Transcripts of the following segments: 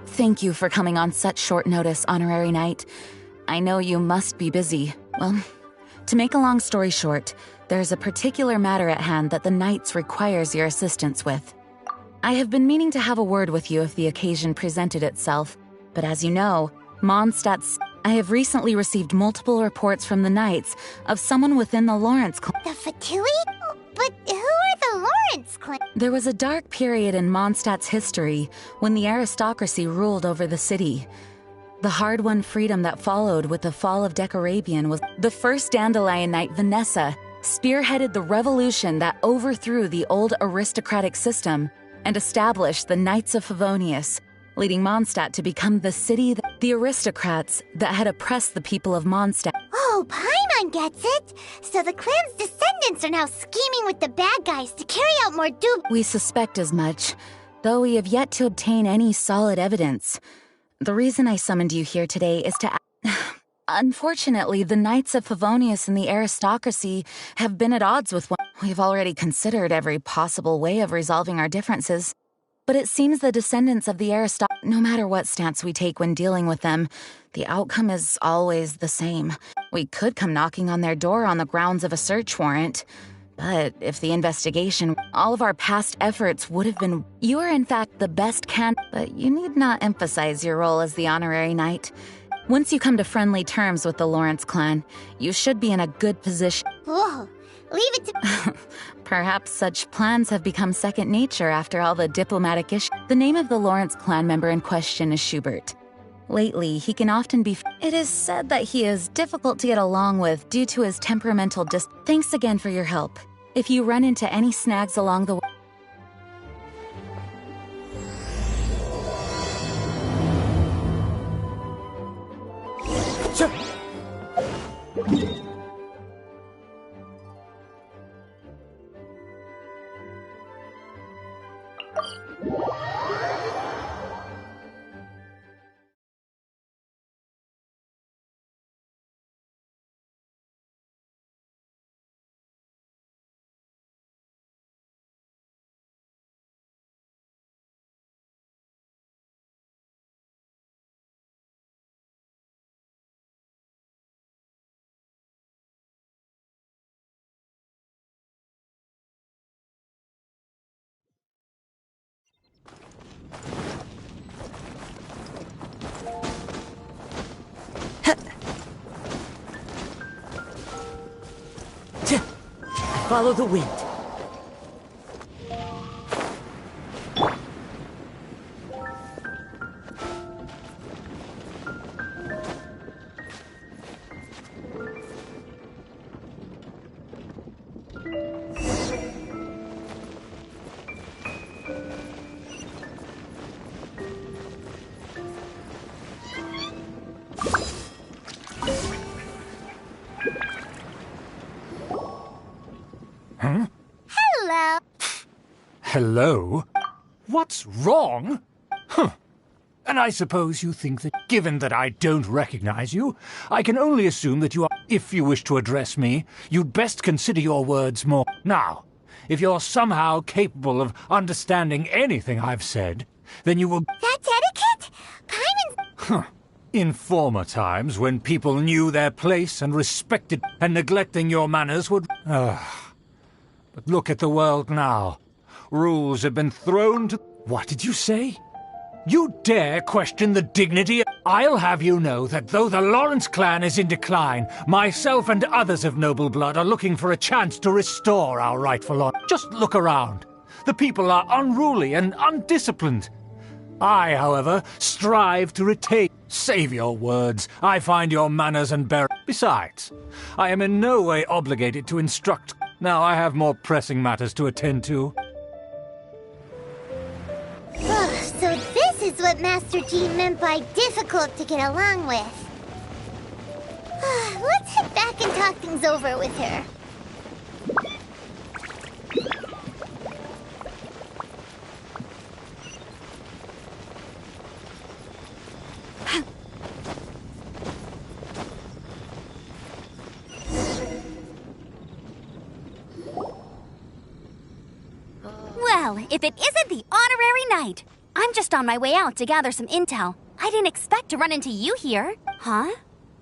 Thank you for coming on such short notice, Honorary Knight. I know you must be busy. Well, to make a long story short, there's a particular matter at hand that the Knights requires your assistance with. I have been meaning to have a word with you if the occasion presented itself, but as you know, Mondstadt's... I have recently received multiple reports from the Knights of someone within the Lawrence clan. The Fatui? But who are the Lawrence clan? There was a dark period in Mondstadt's history when the aristocracy ruled over the city. The hard-won freedom that followed with the fall of Decorabian was the first Dandelion Knight, Vanessa, spearheaded the revolution that overthrew the old aristocratic system and established the Knights of Favonius, leading Mondstadt to become the city the aristocrats that had oppressed the people of Mondstadt. Oh, Paimon gets it! So the clan's descendants are now scheming with the bad guys to carry out more We suspect as much, though we have yet to obtain any solid evidence. The reason I summoned you here today is to... Unfortunately, the Knights of Favonius and the aristocracy have been at odds with one. We've already considered every possible way of resolving our differences. But it seems the descendants of the no matter what stance we take when dealing with them, the outcome is always the same. We could come knocking on their door on the grounds of a search warrant. But if the investigation, all of our past efforts would have been... You are in fact the best but you need not emphasize your role as the Honorary Knight. Once you come to friendly terms with the Lawrence clan, you should be in a good position. Whoa, leave it to... Perhaps such plans have become second nature after all the diplomatic issues. The name of the Lawrence clan member in question is Schubert. Lately, he can often be... It is said that he is difficult to get along with due to his temperamental Thanks again for your help. If you run into any snags along the way... Follow the wind. Hello? What's wrong? Huh. And I suppose you think that, given that I don't recognize you, I can only assume that you are... If you wish to address me, you'd best consider your words more... Now, if you're somehow capable of understanding anything I've said, then you will... That's etiquette? Paimon's... Huh. In former times, when people knew their place and respected, and neglecting your manners would... But look at the world now. Rules have been thrown to... What did you say? You dare question the dignity? I'll have you know that though the Lawrence clan is in decline, myself and others of noble blood are looking for a chance to restore our rightful honor. Just look around. The people are unruly and undisciplined. I, however, strive to retain... Save your words. I find your manners and bearing... Besides, I am in no way obligated to instruct... Now I have more pressing matters to attend to. So this is what Master G meant by difficult to get along with. Let's head back and talk things over with her. if it isn't the honorary knight. I'm just on my way out to gather some intel. I didn't expect to run into you here. Huh?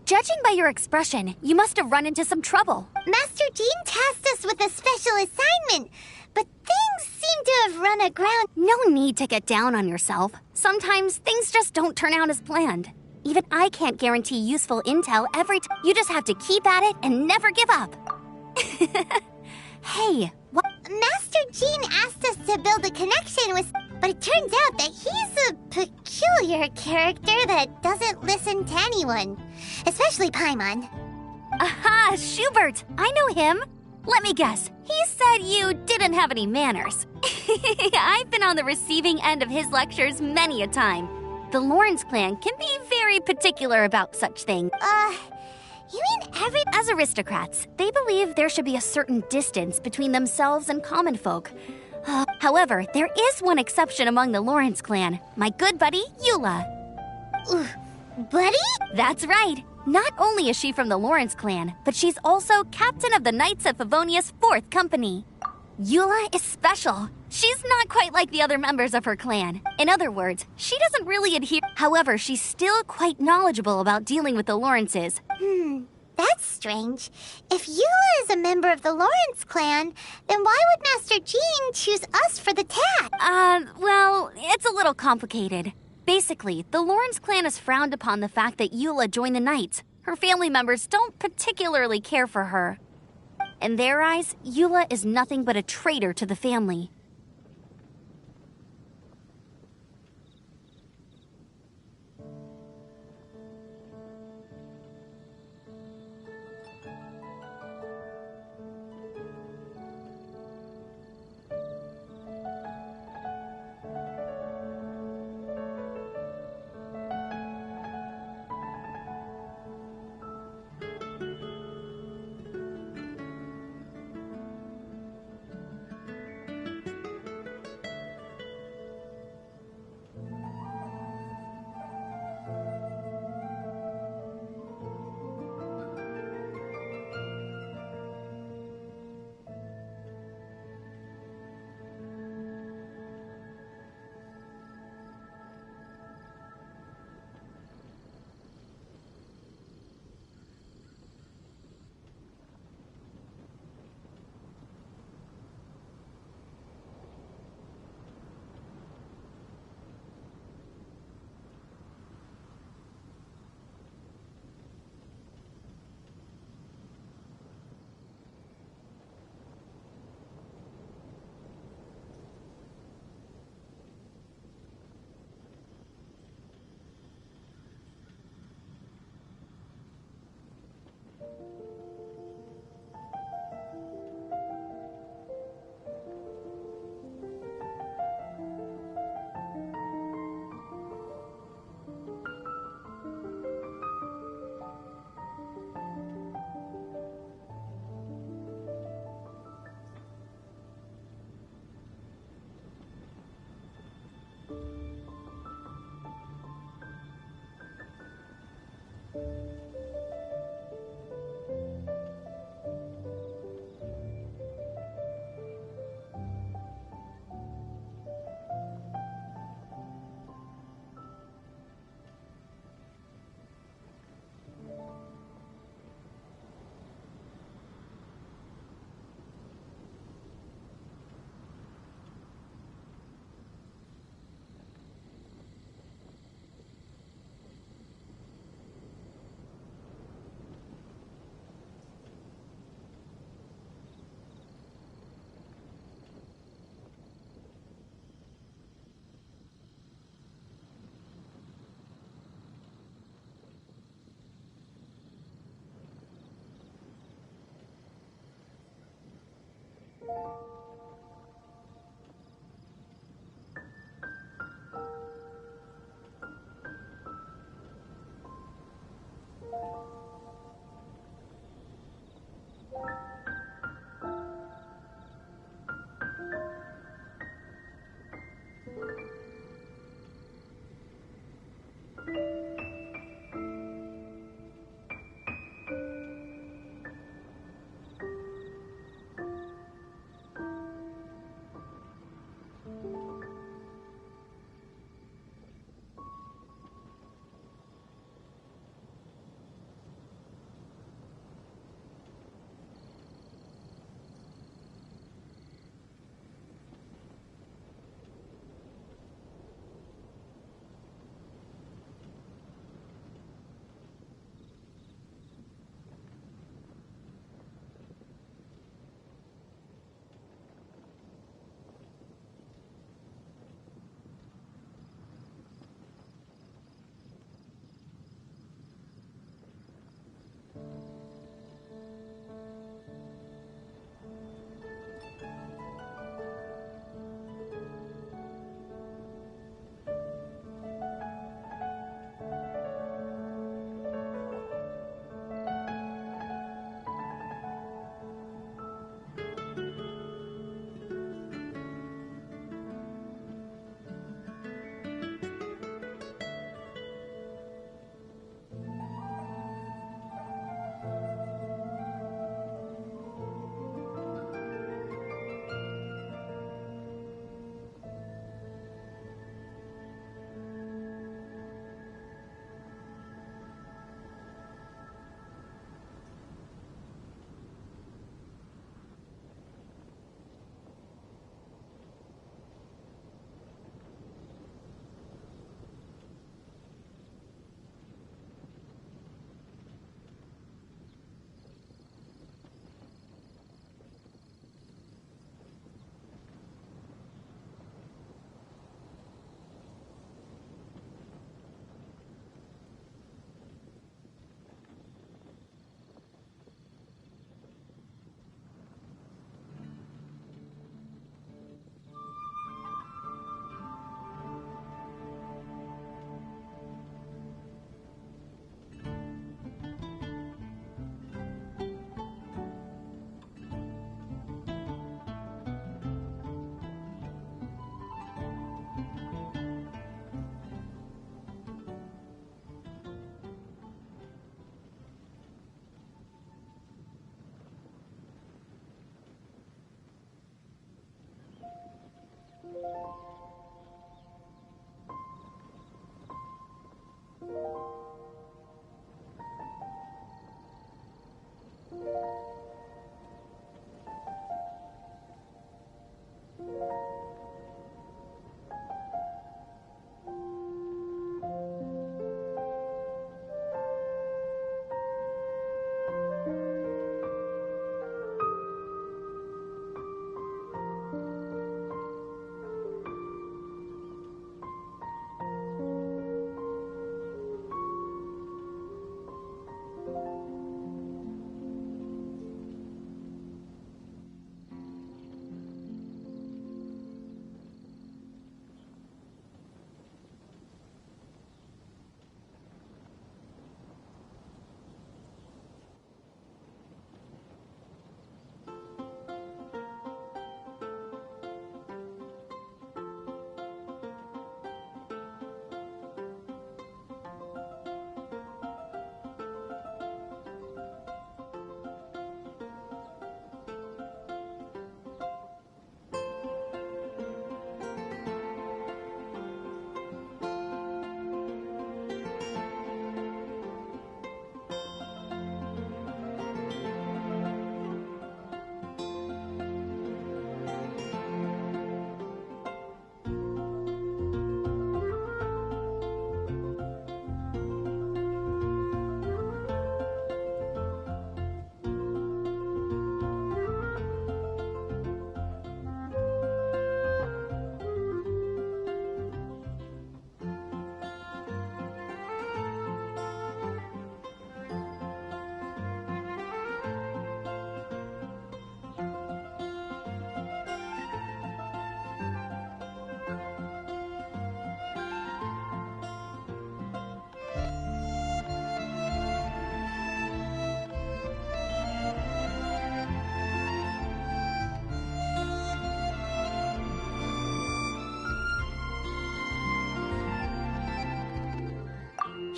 Judging by your expression, you must have run into some trouble. Master Jean tasked us with a special assignment, but things seem to have run aground. No need to get down on yourself. Sometimes things just don't turn out as planned. Even I can't guarantee useful intel every time. You just have to keep at it and never give up. Hey, what? Master Jean asked us to build a connection with... But it turns out that he's a peculiar character that doesn't listen to anyone. Especially Paimon. Aha, Schubert! I know him. Let me guess. He said you didn't have any manners. I've been on the receiving end of his lectures many a time. The Lawrence clan can be very particular about such things. You mean As aristocrats, they believe there should be a certain distance between themselves and common folk. However, there is one exception among the Lawrence clan, my good buddy, Eula. Buddy? That's right. Not only is she from the Lawrence clan, but she's also captain of the Knights of Favonia's 4th company. Eula is special. She's not quite like the other members of her clan. In other words, she doesn't really adhere. However, she's still quite knowledgeable about dealing with the Lawrences. That's strange. If Eula is a member of the Lawrence clan, then why would Master Jean choose us for the task? Well, it's a little complicated. Basically, the Lawrence clan has frowned upon the fact that Eula joined the Knights. Her family members don't particularly care for her. In their eyes, Eula is nothing but a traitor to the family.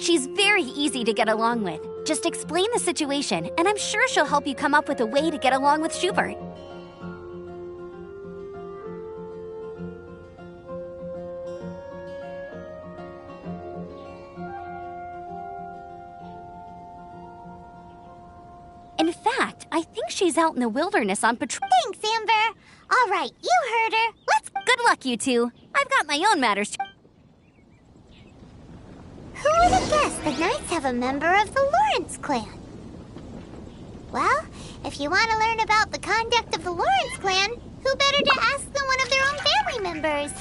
She's very easy to get along with. Just explain the situation, and I'm sure she'll help you come up with a way to get along with Schubert. In fact, I think she's out in the wilderness on patrol. Thanks, Amber. All right, you heard her. Good luck, you two. I've got my own matters to... Who would have guessed the Knights have a member of the Lawrence clan? Well, if you want to learn about the conduct of the Lawrence clan, who better to ask than one of their own family members?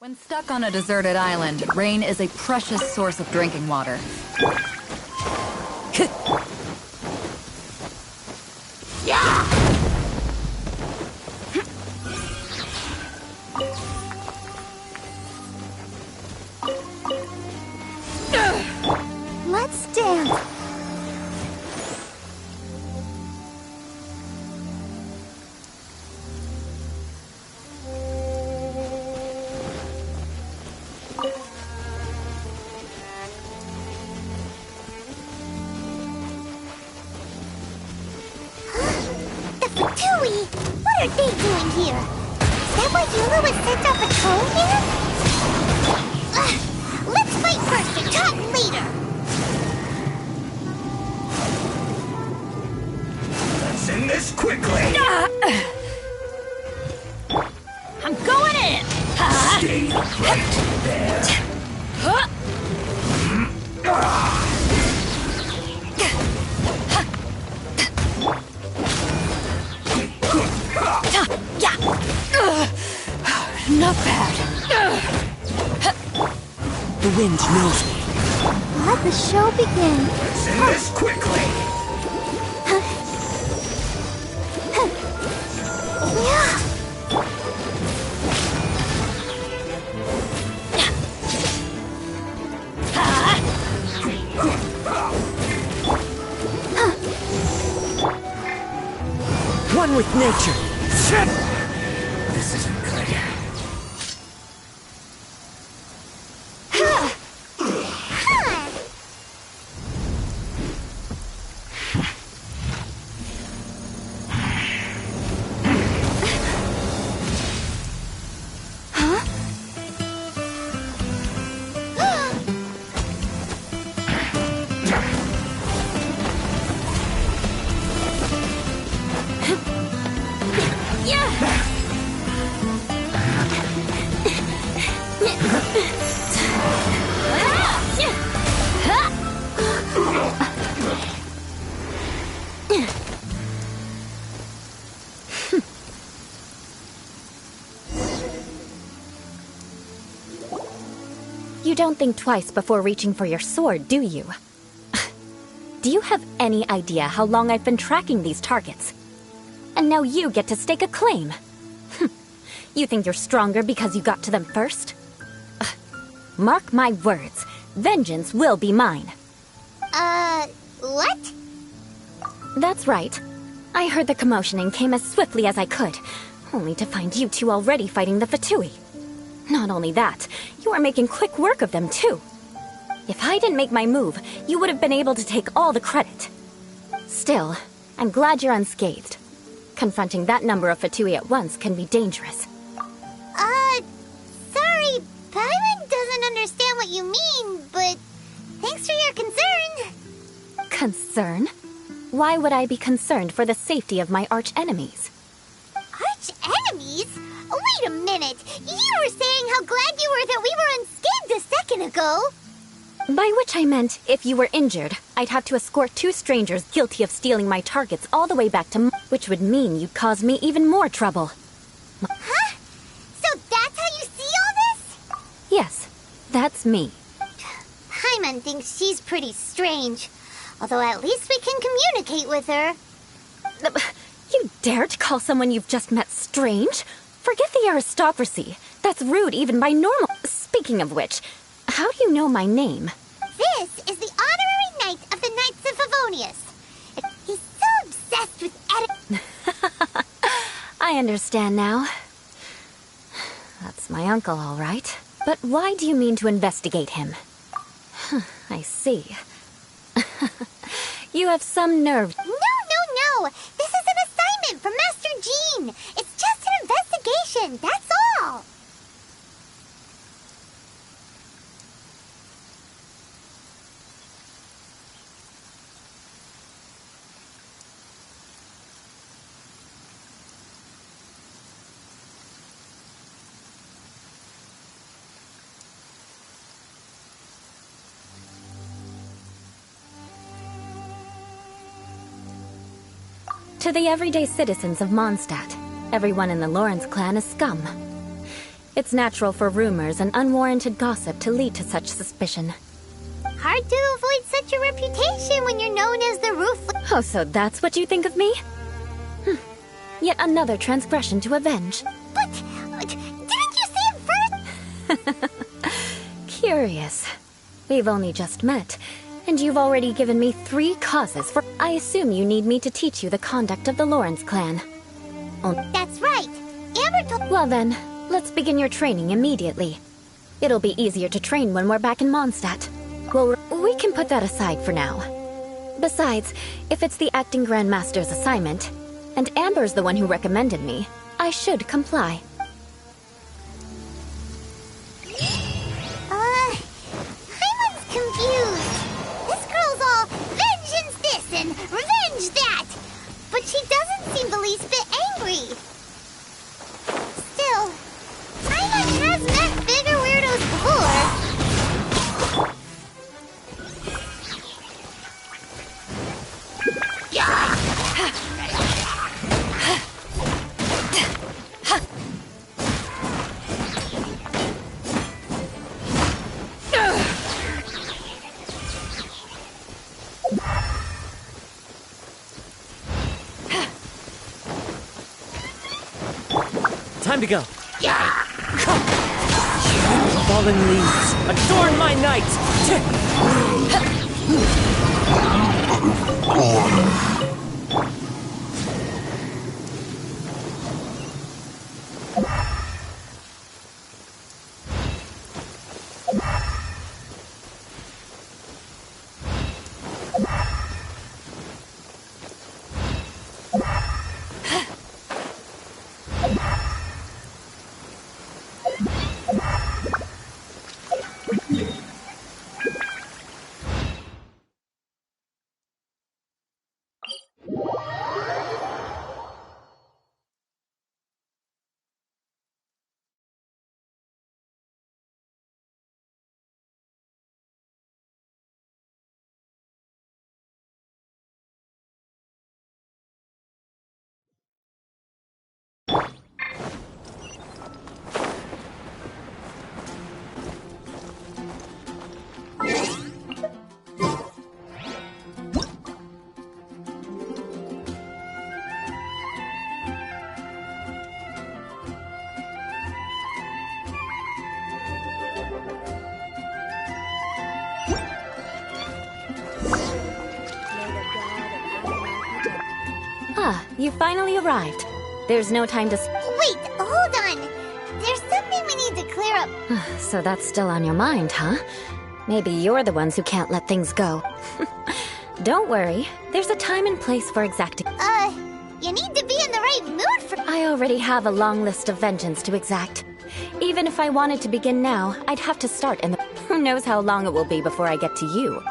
When stuck on a deserted island, rain is a precious source of drinking water. Let's dance. The Fatui! What are they doing here? Is that why Yula was sent on patrol here? Let's fight first and talk later! Let's end this quickly! I'm going in! Stay right there. Not bad. The wind knows me. Let the show begin. Let's end this quickly! One with nature. This isn't good. You don't think twice before reaching for your sword, do you? Do you have any idea how long I've been tracking these targets? And now you get to stake a claim. You think you're stronger because you got to them first? Mark my words, vengeance will be mine. What? That's right. I heard the commotion and came as swiftly as I could, only to find you two already fighting the Fatui. Not only that, you are making quick work of them too. If I didn't make my move, you would have been able to take all the credit. Still, I'm glad you're unscathed. Confronting that number of Fatui at once can be dangerous. Sorry, Paimon doesn't understand what you mean, but thanks for your concern. Concern? Why would I be concerned for the safety of my arch-enemies? Arch-enemies? Wait a minute! You were saying how glad you were that we were unscathed a second ago! By which I meant, if you were injured, I'd have to escort two strangers guilty of stealing my targets all the way back to which would mean you'd cause me even more trouble. Huh? So that's how you see all this? Yes, that's me. Paimon thinks she's pretty strange. Although at least we can communicate with her. You dare to call someone you've just met strange? Forget the aristocracy. That's rude even by normal. Speaking of which, how do you know my name? This is the honorary knight of the Knights of Favonius. He's so obsessed with I understand now. That's my uncle, all right. But why do you mean to investigate him? I see. You have some nerve. No! This is an assignment from Master Jean. It's just an investigation, that's all. To the everyday citizens of Mondstadt, everyone in the Lawrence clan is scum. It's natural for rumors and unwarranted gossip to lead to such suspicion. Hard to avoid such a reputation when you're known as the ruthless. Oh, so that's what you think of me? Yet another transgression to avenge. But didn't you say it first? Curious. We've only just met, and you've already given me 3 causes for... I assume you need me to teach you the conduct of the Lawrence clan. That's right. Amber told... Well then, let's begin your training immediately. It'll be easier to train when we're back in Mondstadt. Well, we can put that aside for now. Besides, if it's the acting Grandmaster's assignment, and Amber's the one who recommended me, I should comply. Paimon's confused. This girl's all vengeance this and revenge that. But she doesn't seem the least bit angry. Still, Paimon has met bigger weirdos before. Time to go. Fallen leaves, adorn my night! You finally arrived. There's no time to... Wait, hold on. There's something we need to clear up. So that's still on your mind, huh? Maybe you're the ones who can't let things go. Don't worry. There's a time and place for exacting... You need to be in the right mood for... I already have a long list of vengeance to exact. Even if I wanted to begin now, I'd have to start in the... Who knows how long it will be before I get to you?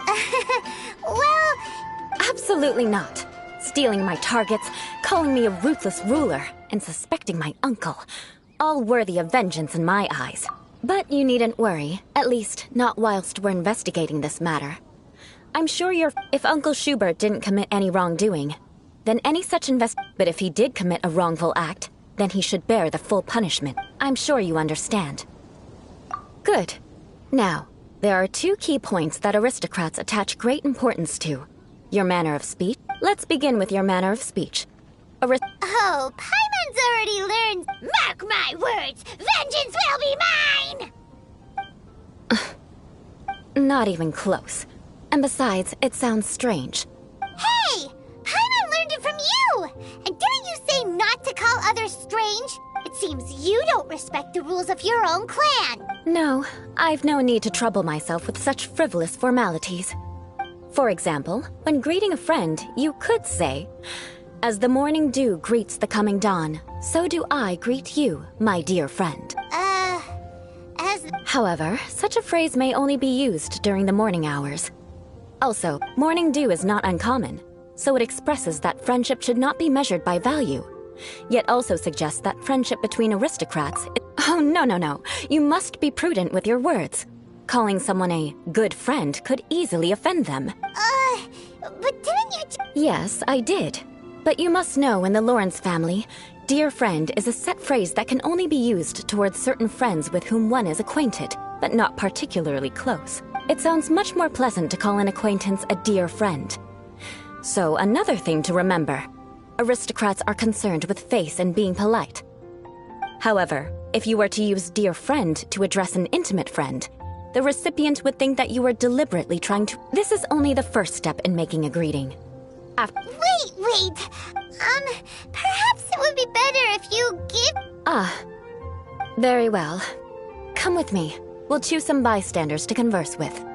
Well... Absolutely not. Stealing my targets, calling me a ruthless ruler, and suspecting my uncle. All worthy of vengeance in my eyes. But you needn't worry, at least not whilst we're investigating this matter. I'm sure if Uncle Schubert didn't commit any wrongdoing, then any such but if he did commit a wrongful act, then he should bear the full punishment. I'm sure you understand. Good. Now, There are two key points that aristocrats attach great importance to. Your manner of speech. Let's begin with your manner of speech. Oh, Paimon's already learned. Mark my words, vengeance will be mine! Not even close. And besides, it sounds strange. Hey! Paimon learned it from you! And didn't you say not to call others strange? It seems you don't respect the rules of your own clan. No, I've no need to trouble myself with such frivolous formalities. For example, when greeting a friend, you could say, "As the morning dew greets the coming dawn, so do I greet you, my dear friend." However, such a phrase may only be used during the morning hours. Also, morning dew is not uncommon, so it expresses that friendship should not be measured by value, yet also suggests that friendship between aristocrats... Oh, no. You must be prudent with your words. Calling someone a good friend could easily offend them. But didn't you... Yes, I did. But you must know in the Lawrence family, dear friend is a set phrase that can only be used towards certain friends with whom one is acquainted, but not particularly close. It sounds much more pleasant to call an acquaintance a dear friend. So, another thing to remember. Aristocrats are concerned with face and being polite. However, if you were to use dear friend to address an intimate friend, the recipient would think that you were deliberately trying to... This is only the first step in making a greeting. Wait. Perhaps it would be better if you give... Very well. Come with me. We'll choose some bystanders to converse with.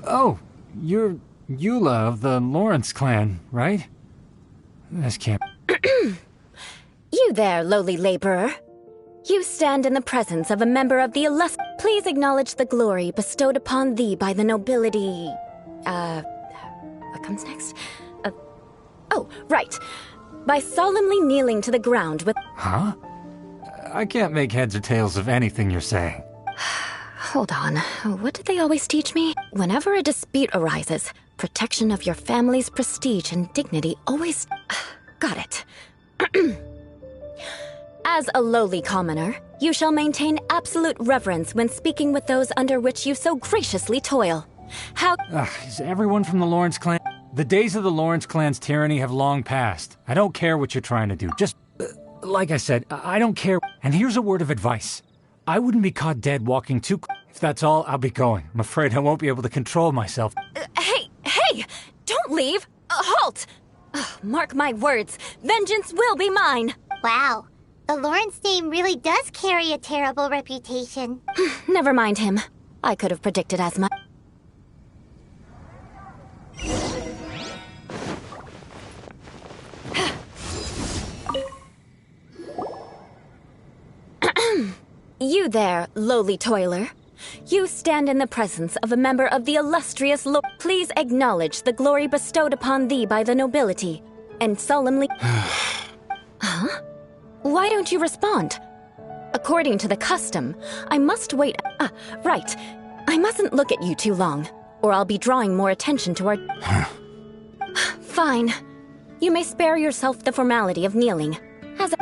Oh, you're Eula of the Lawrence clan, right? This can't... You there, lowly laborer. You stand in the presence of a member of the Please acknowledge the glory bestowed upon thee by the nobility... What comes next? Oh, right. By solemnly kneeling to the ground with... Huh? I can't make heads or tails of anything you're saying. Hold on. What did they always teach me? Whenever a dispute arises, protection of your family's prestige and dignity always... Got it. As a lowly commoner, you shall maintain absolute reverence when speaking with those under which you so graciously toil. How... Is everyone from the Lawrence clan... The days of the Lawrence clan's tyranny have long passed. I don't care what you're trying to do. Just... like I said, I don't care. And here's a word of advice. I wouldn't be caught dead walking too... If that's all, I'll be going. I'm afraid I won't be able to control myself. Hey! Don't leave! Halt! Mark my words, vengeance will be mine! Wow, the Lawrence name really does carry a terrible reputation. Never mind him. I could have predicted as much. You there, lowly toiler. You stand in the presence of a member of the illustrious Please acknowledge the glory bestowed upon thee by the nobility, and solemnly... Huh? Why don't you respond? According to the custom, I must wait... right. I mustn't look at you too long, or I'll be drawing more attention to our... Fine. You may spare yourself the formality of kneeling.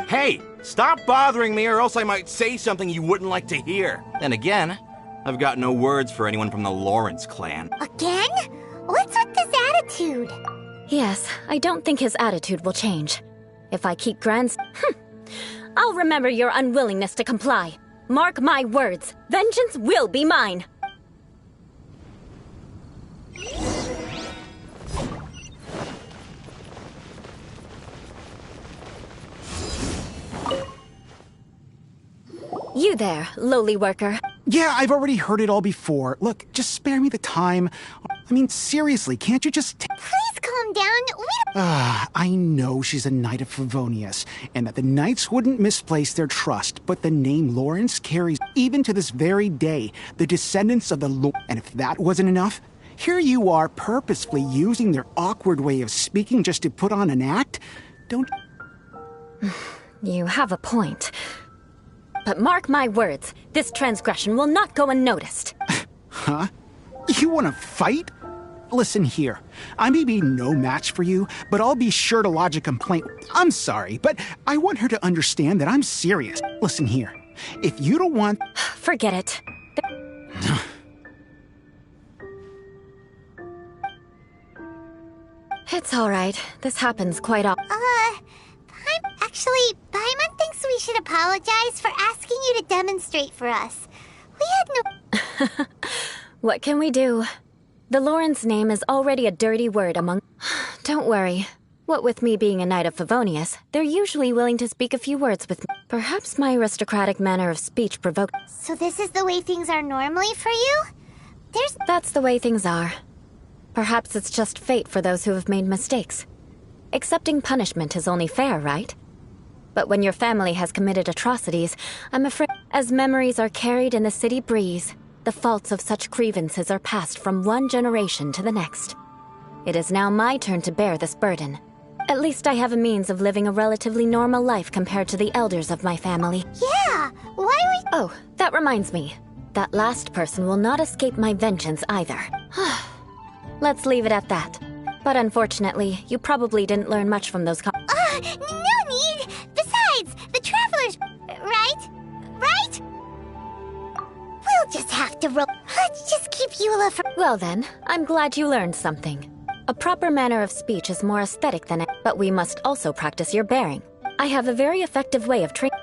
Hey! Stop bothering me or else I might say something you wouldn't like to hear. And again, I've got no words for anyone from the Lawrence clan. Again? What's with this attitude? Yes, I don't think his attitude will change. If I keep I'll remember your unwillingness to comply. Mark my words, vengeance will be mine! You there, lowly worker. Yeah, I've already heard it all before. Look, just spare me the time. I mean, seriously, can't you just... Please calm down. I know she's a Knight of Favonius, and that the Knights wouldn't misplace their trust, but the name Lawrence carries, even to this very day, the descendants of the And if that wasn't enough, Here you are purposefully using their awkward way of speaking just to put on an act? Don't... You have a point. But mark my words, this transgression will not go unnoticed. Huh? You want to fight? Listen here, I may be no match for you, but I'll be sure to lodge a complaint. I'm sorry, but I want her to understand that I'm serious. Listen here, if you don't want... Forget it. It's all right. This happens quite often. Actually, Paimon thinks we should apologize for asking you to demonstrate for us. We had no... What can we do? The Lawrence name is already a dirty word among... Don't worry. What with me being a Knight of Favonius, they're usually willing to speak a few words with me. Perhaps my aristocratic manner of speech provoked... So this is the way things are normally for you? That's the way things are. Perhaps it's just fate for those who have made mistakes. Accepting punishment is only fair, right? But when your family has committed atrocities, I'm afraid... As memories are carried in the city breeze, the faults of such grievances are passed from one generation to the next. It is now my turn to bear this burden. At least I have a means of living a relatively normal life compared to the elders of my family. Yeah, why are we... Oh, that reminds me. That last person will not escape my vengeance either. Let's leave it at that. But unfortunately, you probably didn't learn much from those no need! Besides, the travelers... Right? Right? We'll just have to Let's just keep Eula from... Well then, I'm glad you learned something. A proper manner of speech is more aesthetic than it, but we must also practice your bearing. I have a very effective way of training.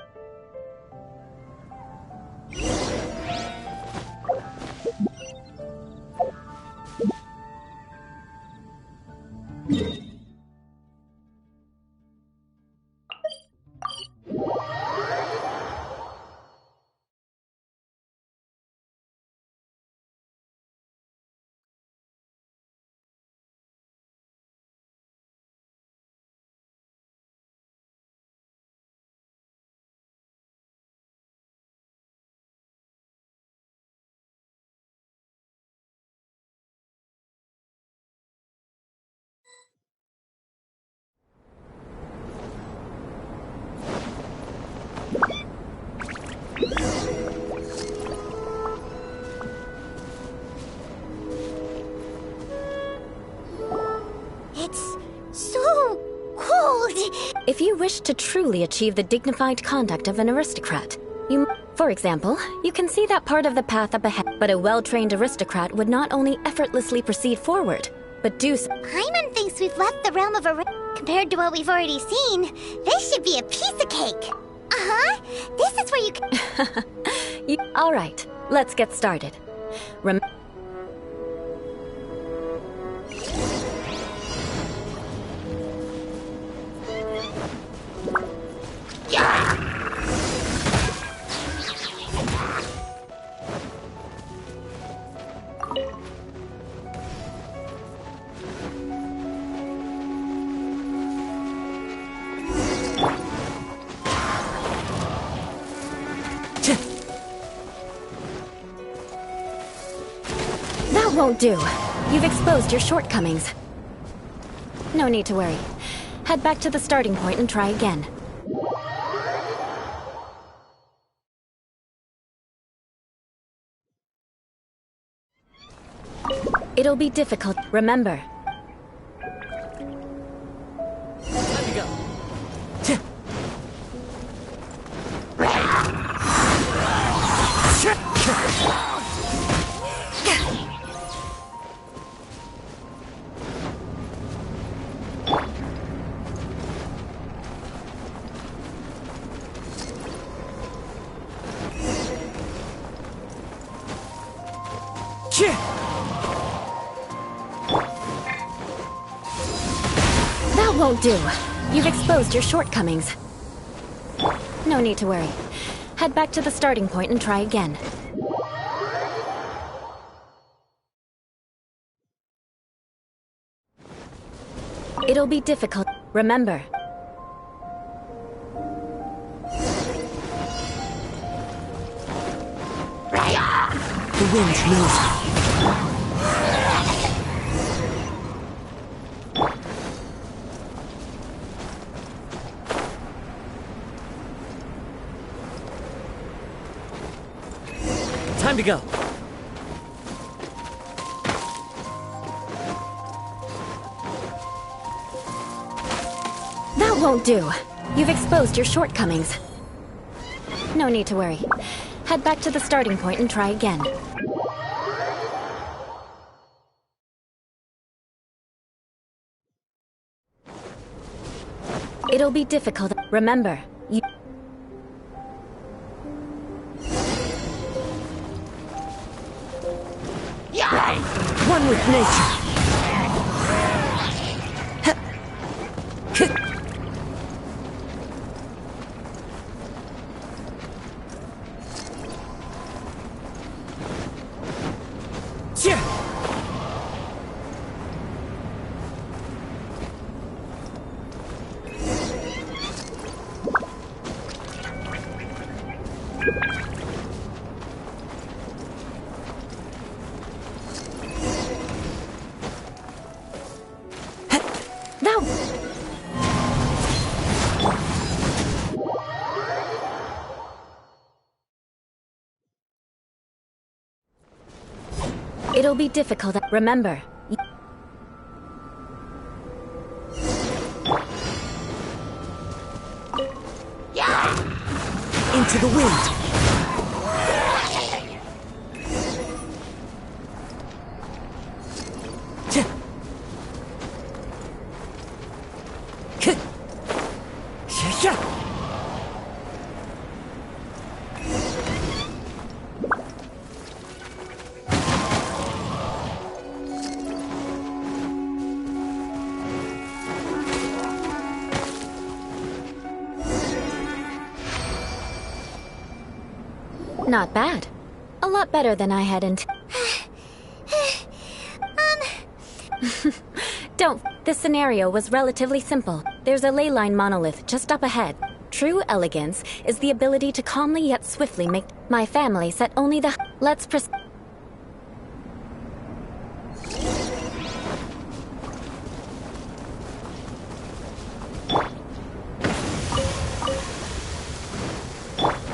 If you wish to truly achieve the dignified conduct of an aristocrat, for example, you can see that part of the path up ahead. But a well-trained aristocrat would not only effortlessly proceed forward, but do so. Paimon thinks we've left the realm of compared to what we've already seen. This should be a piece of cake. This is where you can... All right, let's get started. That won't do. You've exposed your shortcomings. No need to worry. Head back to the starting point and try again. It'll be difficult. Remember. Time to go. That won't do. You've exposed your shortcomings. No need to worry. Head back to the starting point and try again. It'll be difficult. Remember. The wind knows me. to go. That won't do. You've exposed your shortcomings. No need to worry. Head back to the starting point and try again. It'll be difficult. Remember, you... One with nature. It'll be difficult. Remember, Into the wind. not bad. A lot better than I had Don't. This scenario was relatively simple. There's a ley line monolith just up ahead. True elegance is the ability to calmly yet swiftly make... My family set only the... Let's proceed.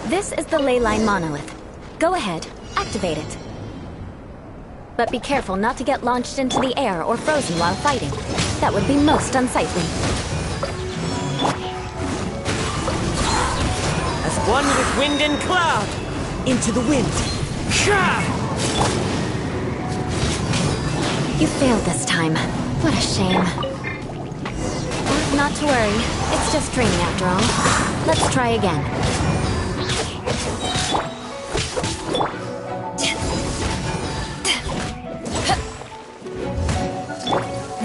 This is the ley line monolith. Go ahead, activate it. But be careful not to get launched into the air or frozen while fighting. That would be most unsightly. As one with wind and cloud! Into the wind! You failed this time. What a shame. Not to worry. It's just training after all. Let's try again.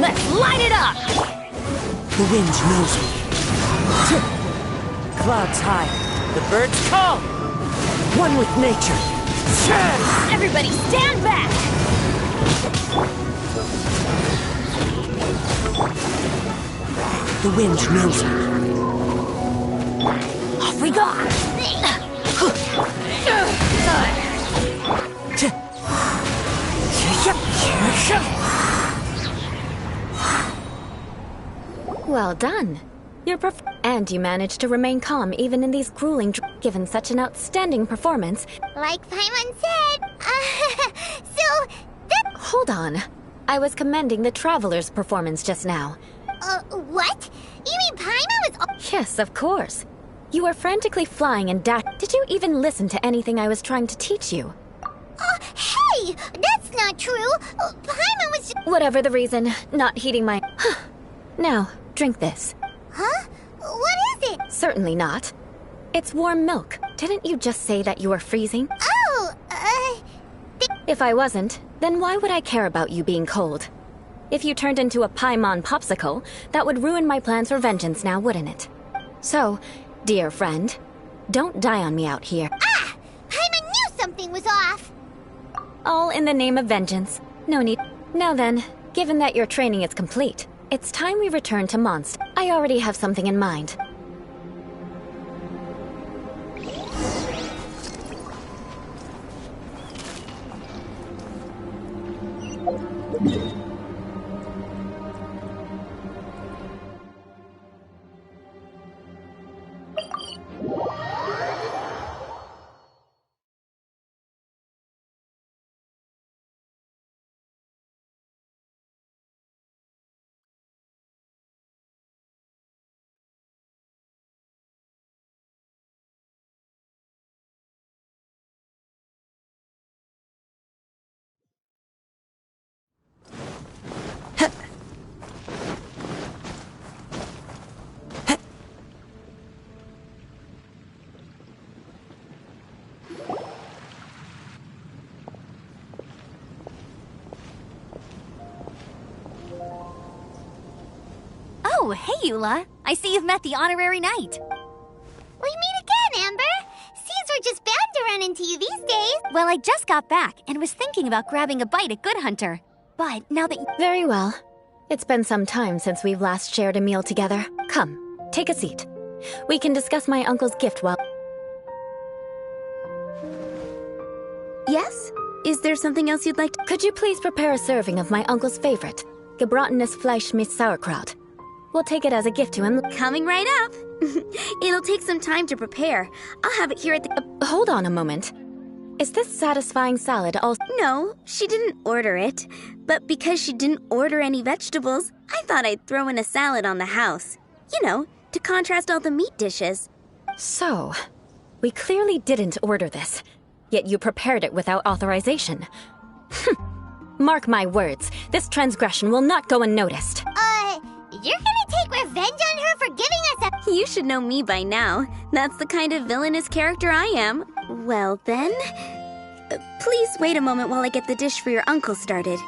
Let's light it up! The wind knows me. Clouds high. The birds call. One with nature. Everybody stand back! The wind knows me. Off we go! Well done. You're and you managed to remain calm even in these grueling given such an outstanding performance. Like Paimon said, so that... Hold on. I was commending the Traveler's performance just now. What? You mean Paimon was... Yes, of course. You were frantically flying and Did you even listen to anything I was trying to teach you? Hey! That's not true! Paimon was... Whatever the reason, not heeding my... Now, drink this. Huh? What is it? Certainly not. It's warm milk. Didn't you just say that you were freezing? Oh, If I wasn't, then why would I care about you being cold? If you turned into a Paimon popsicle, that would ruin my plans for vengeance now, wouldn't it? So, dear friend, don't die on me out here. Ah! Paimon knew something was off! All in the name of vengeance. No need. Now then, given that your training is complete, it's time we return to Monst. I already have something in mind. Oh, hey, Eula. I see you've met the honorary knight. We meet again, Amber. Seems we're just bound to run into you these days. Well, I just got back and was thinking about grabbing a bite at Good Hunter. But now that Very well. It's been some time since we've last shared a meal together. Come, take a seat. We can discuss my uncle's gift while... Yes? Is there something else you'd like to... Could you please prepare a serving of my uncle's favorite, gebratenes Fleisch mit Sauerkraut? We'll take it as a gift to him. Coming right up. It'll take some time to prepare. I'll have it here at the... Hold on a moment. Is this satisfying salad also... No, she didn't order it. But because she didn't order any vegetables, I thought I'd throw in a salad on the house. You know, to contrast all the meat dishes. So, we clearly didn't order this. Yet you prepared it without authorization. Mark my words, this transgression will not go unnoticed. You're gonna take revenge on her for giving us a... You should know me by now. That's the kind of villainous character I am. Well then... please wait a moment while I get the dish for your uncle started.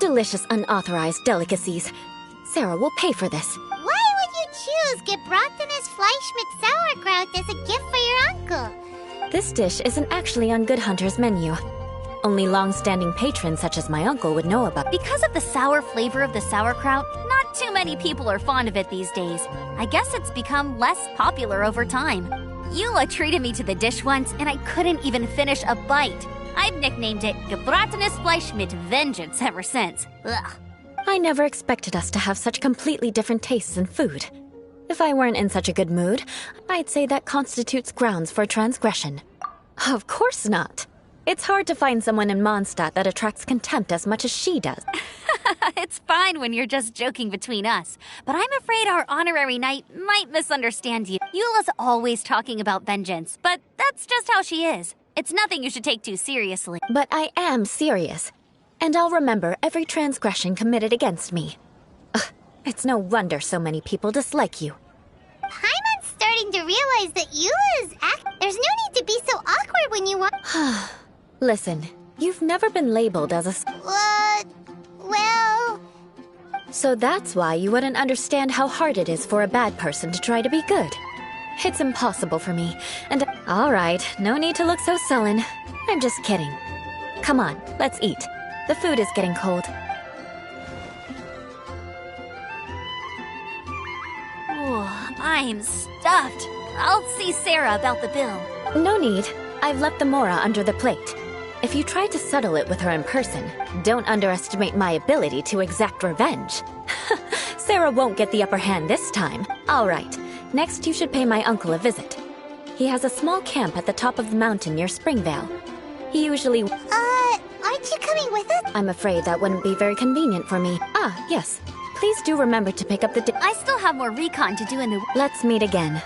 Delicious unauthorized delicacies. Sarah will pay for this. Why would you choose gebratenes Fleisch mit Sauerkraut as a gift for your uncle? This dish isn't actually on Good Hunter's menu. Only long-standing patrons such as my uncle would know about. because of the sour flavor of the sauerkraut, not too many people are fond of it these days. I guess it's become less popular over time. Eula treated me to the dish once, and I couldn't even finish a bite. I've nicknamed it gebratenes Fleisch mit Vengeance ever since. Ugh. I never expected us to have such completely different tastes in food. If I weren't in such a good mood, I'd say that constitutes grounds for transgression. Of course not. It's hard to find someone in Mondstadt that attracts contempt as much as she does. It's fine when you're just joking between us, but I'm afraid our honorary knight might misunderstand you. Eula's always talking about vengeance, but that's just how she is. It's nothing you should take too seriously. But I am serious, and I'll remember every transgression committed against me. Ugh, it's no wonder so many people dislike you. Paimon's starting to realize that Eula's There's no need to be so awkward when you want... Listen, you've never been labeled as a... well... So that's why you wouldn't understand how hard it is for a bad person to try to be good. It's impossible for me, and... All right, no need to look so sullen. I'm just kidding. Come on, let's eat. The food is getting cold. Oh, I'm stuffed. I'll see Sarah about the bill. No need. I've left the Mora under the plate. If you try to settle it with her in person, don't underestimate my ability to exact revenge. Sarah won't get the upper hand this time. All right, next you should pay my uncle a visit. He has a small camp at the top of the mountain near Springvale. He usually... aren't you coming with us? I'm afraid that wouldn't be very convenient for me. Ah, yes. Please do remember to pick up the... I still have more recon to do in the... Let's meet again.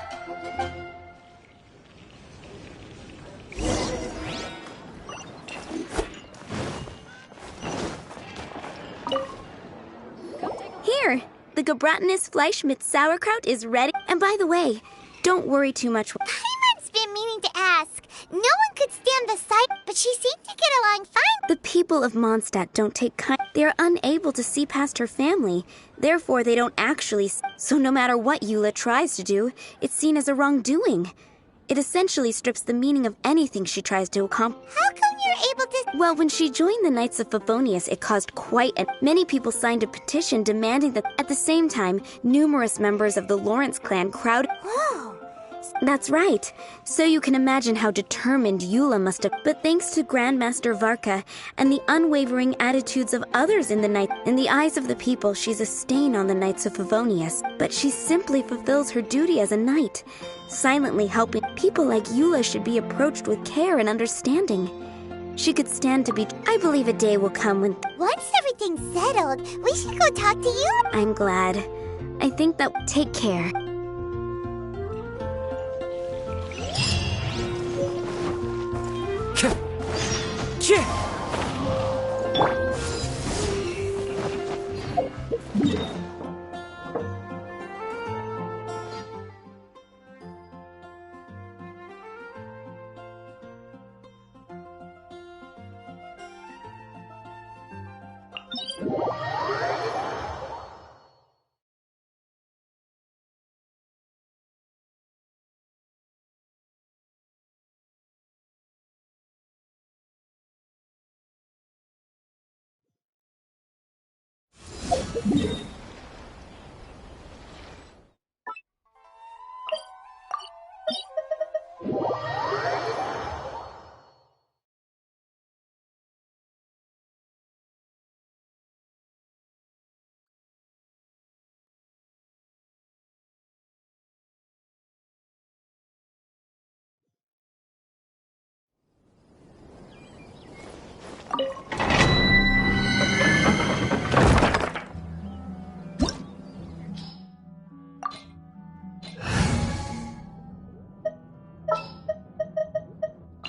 Here, the gebratenes Fleisch mit Sauerkraut is ready. And by the way, don't worry too much. Paimon's been meaning to ask. No one could stand the sight, but she seemed to get along fine. The people of Mondstadt don't take kind. They are unable to see past her family. Therefore, they don't actually... So no matter what Eula tries to do, it's seen as a wrongdoing. It essentially strips the meaning of anything she tries to accomplish. How come you're able to... Well, when she joined the Knights of Favonius, it caused quite a... Many people signed a petition demanding that... At the same time, numerous members of the Lawrence clan crowded... Whoa. That's right. So you can imagine how determined Eula must have... But thanks to Grandmaster Varka and the unwavering attitudes of others in the Knight... In the eyes of the people, she's a stain on the Knights of Favonius. But she simply fulfills her duty as a knight, silently helping... People like Eula should be approached with care and understanding. She could stand to be... I believe a day will come when... Once everything's settled, we should go talk to Eula. I'm glad. I think that... Take care. A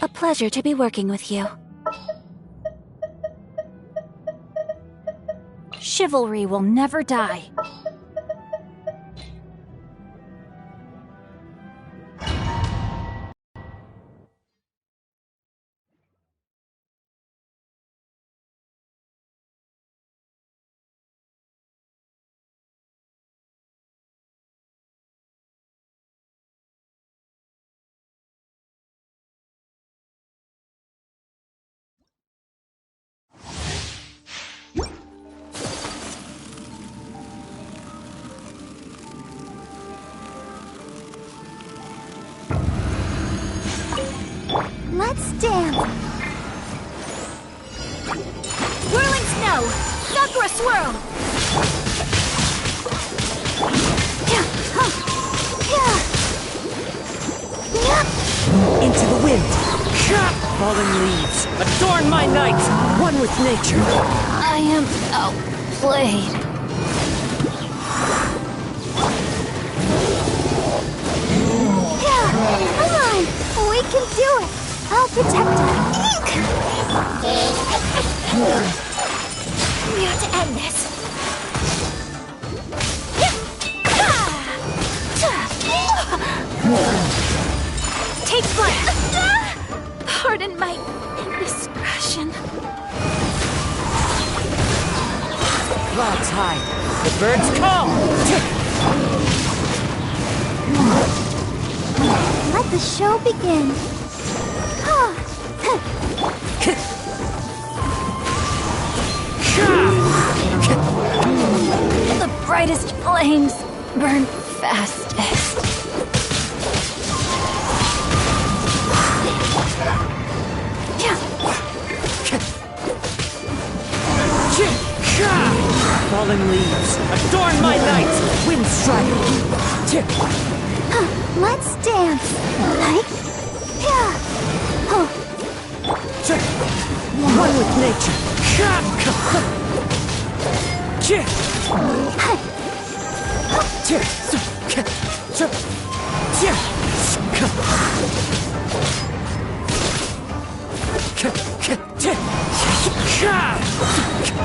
pleasure to be working with you. Chivalry will never die. Let's dance! Whirling snow! Sakura swirl! Into the wind! Fallen leaves! Adorn my night! One with nature! I am outplayed. Come on! We can do it! I'll protect her! We have to end this. Take flight! Pardon my indiscretion. Clouds high. The birds call! Let the show begin. The brightest flames burn fastest. Fallen leaves! Adorn my night! Wind strike! Let's dance. Like, One with nature!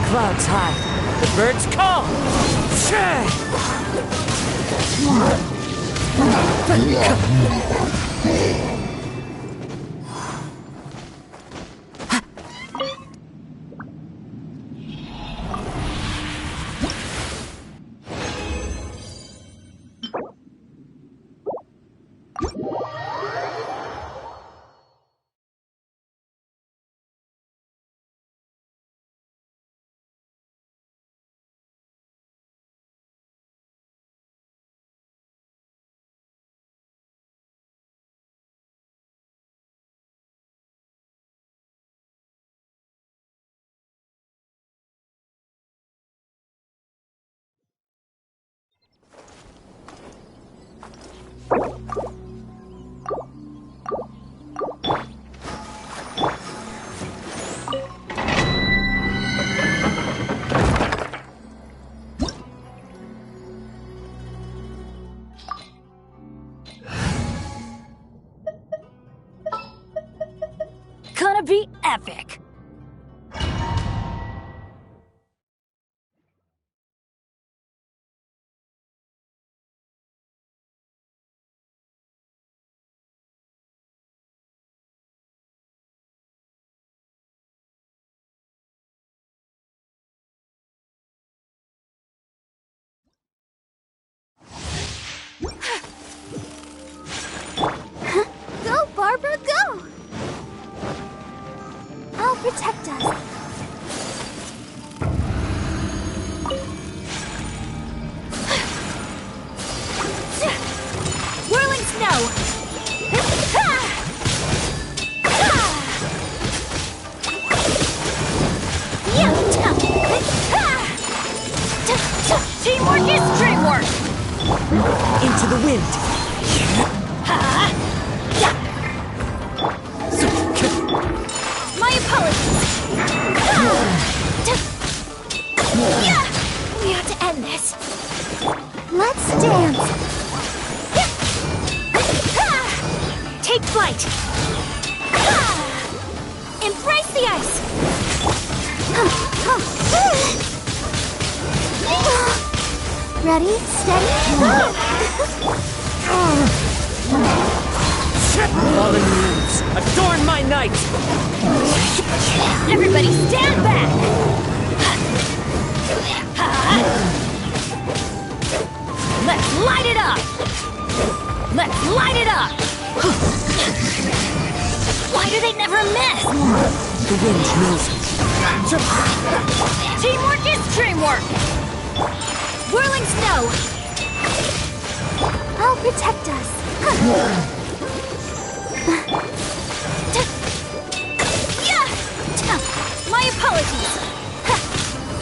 Clouds high. The birds call. Into the wind. My apologies. We have to end this. Let's dance. Take flight. Embrace the ice. Ready, steady. Fallen leaves, adorn my night! Everybody stand back. Let's light it up. Let's light it up. Why do they never miss? The wind knows it. Teamwork is dreamwork. Whirling snow. I'll protect us. My apologies.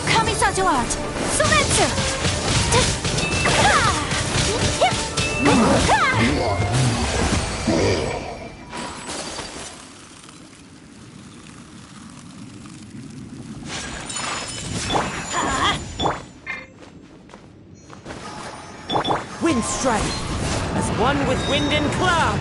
Kamisato art. Sumetsu. Wind strike, as one with wind and cloud.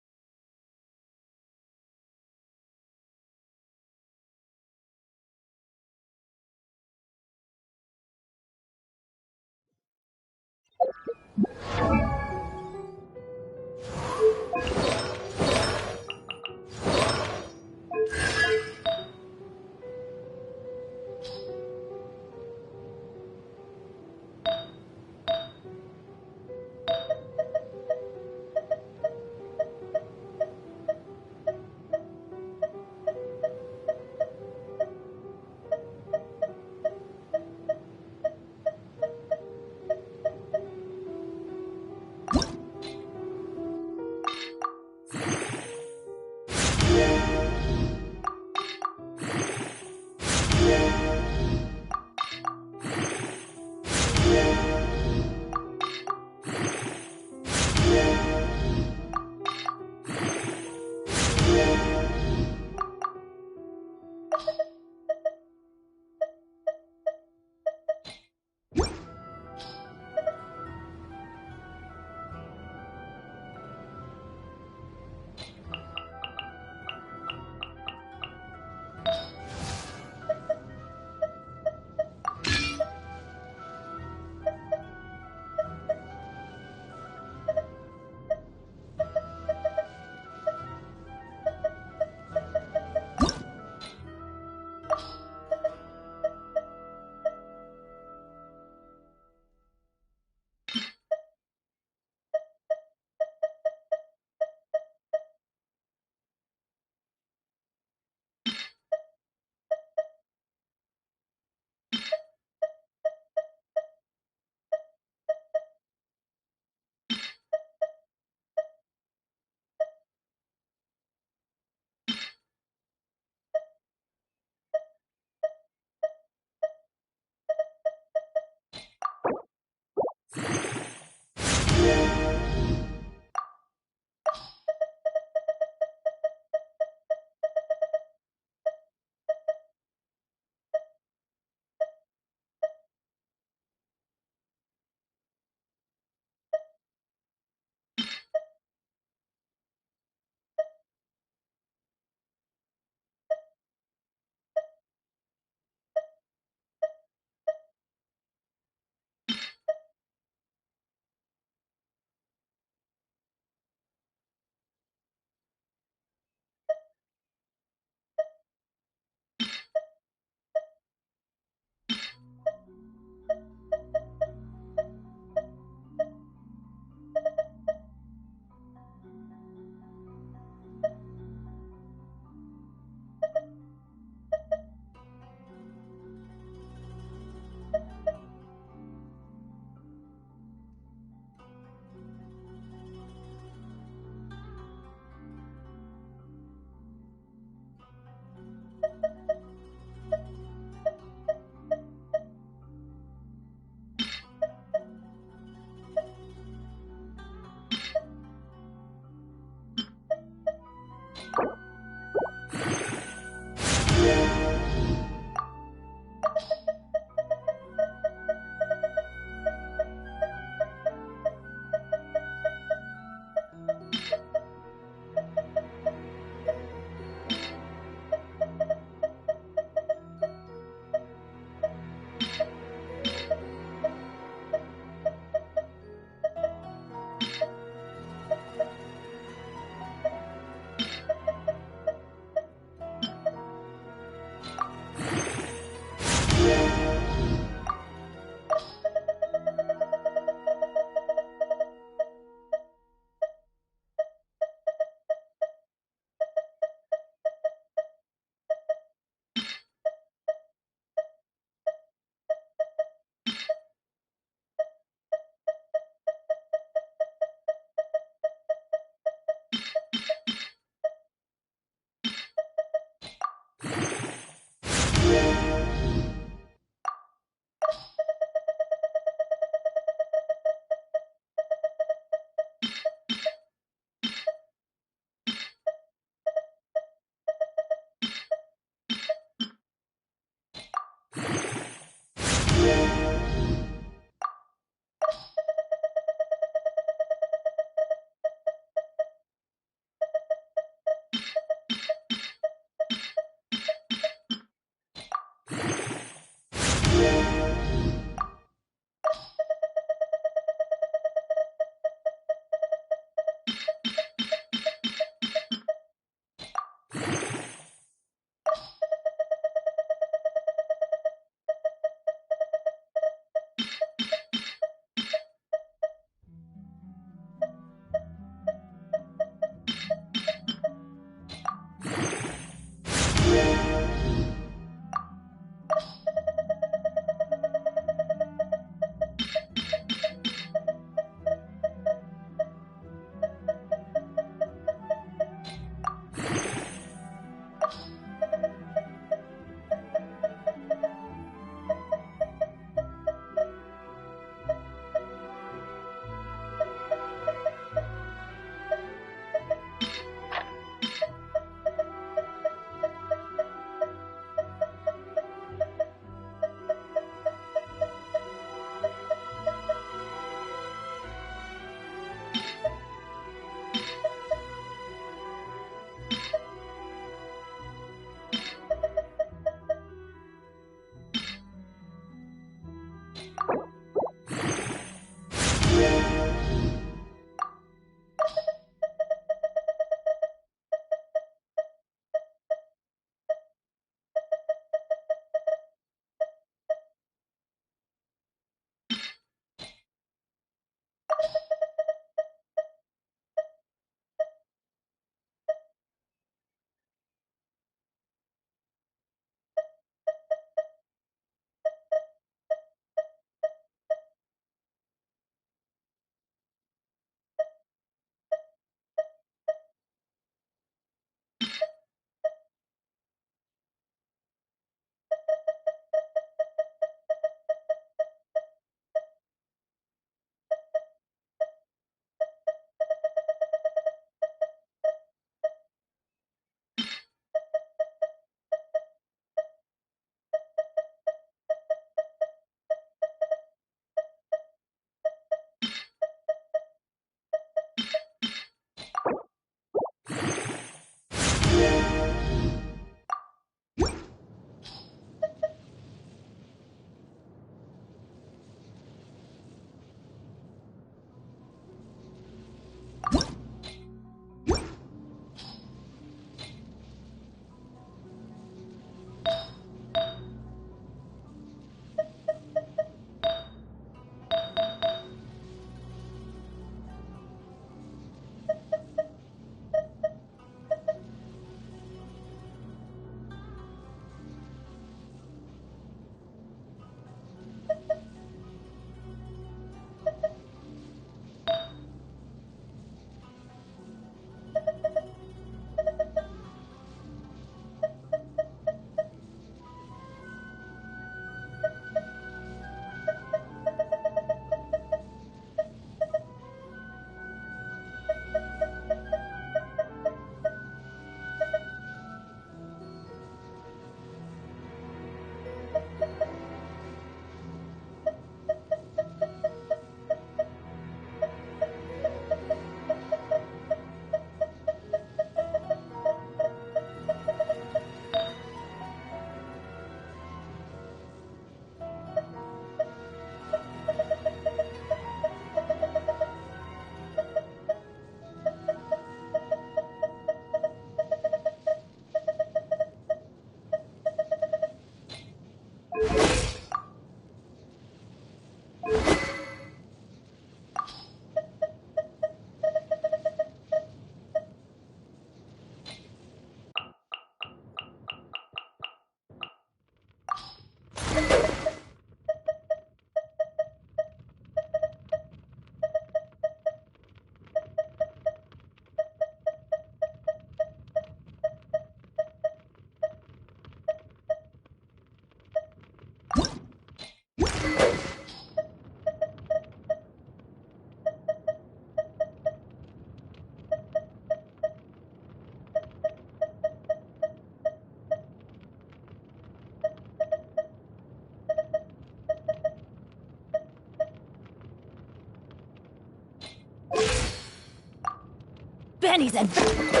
Penny's adventure.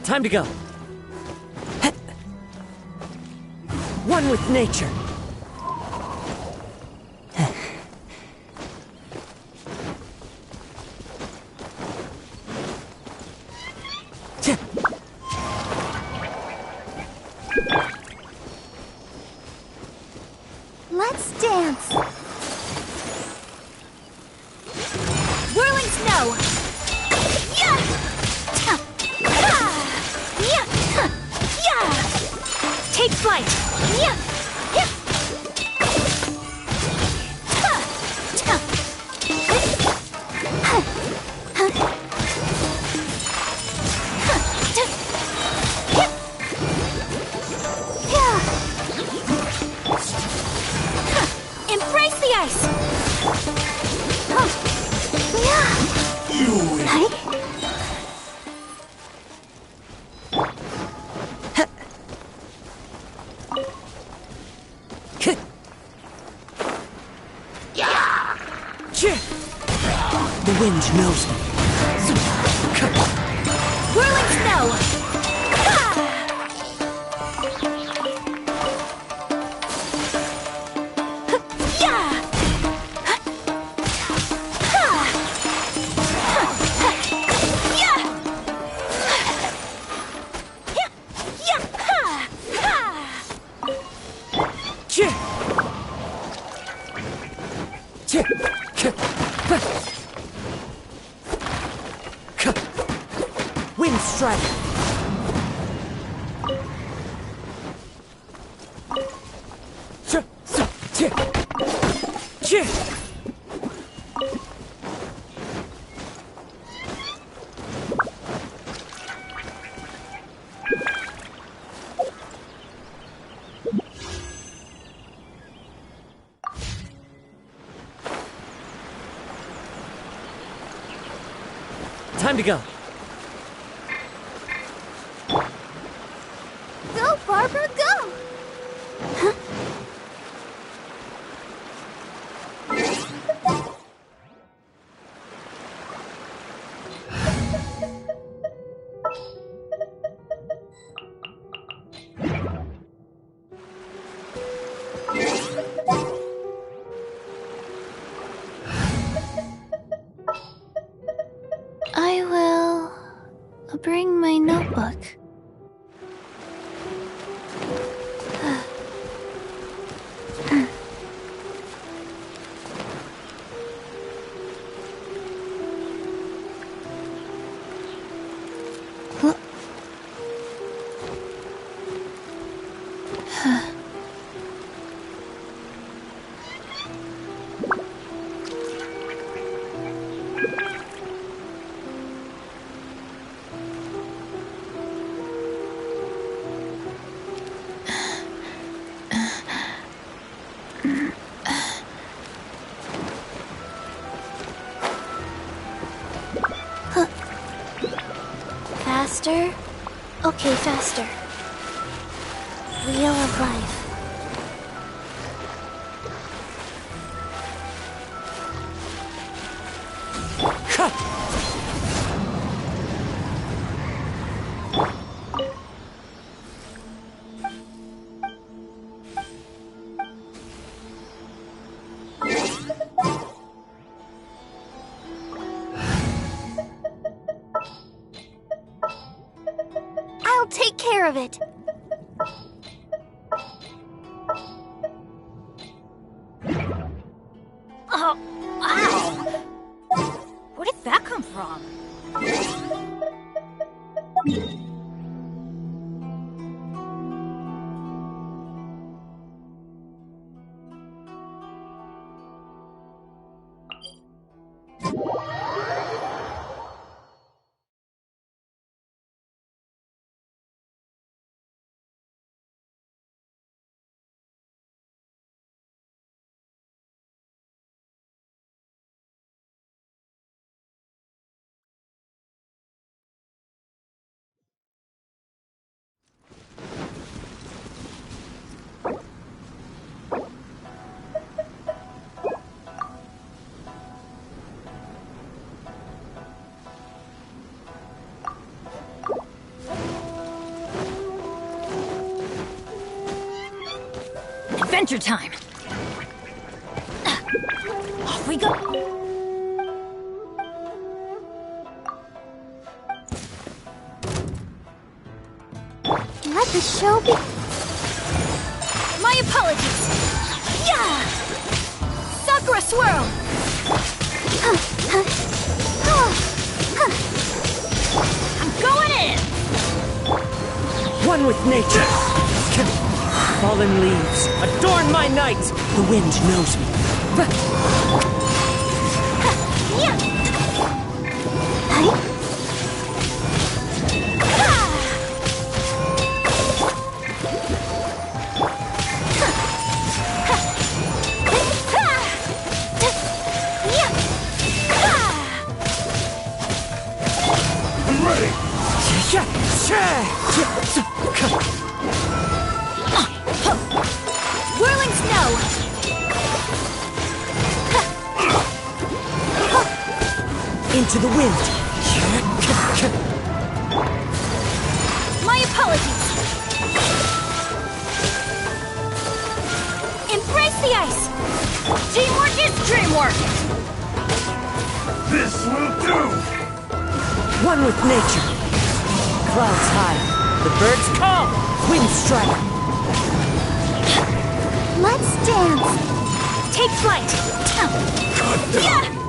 Time to go. One with nature. Let's dance. Whirling snow! Yeah! Take flight! Yeah! Embrace the ice! The wind knows me. Whirling snow! Wind strike. Time to go. Go, Barbara, go! I will bring my notebook. Faster? Okay, faster. Wheel of life. take care of it. Oh, ow! Where did that come from? Adventure time! Off we go! Let the show be. My apologies! Yeah! Sakura swirl! I'm going in! One with nature. Fallen leaves, adorn my night. The wind knows me. I'm ready! Whirling snow! Into the wind. My apologies! Embrace the ice! Teamwork is dreamwork! This will do! One with nature. Clouds high. The birds call. Wind strike. Let's dance. Take flight! Cut down!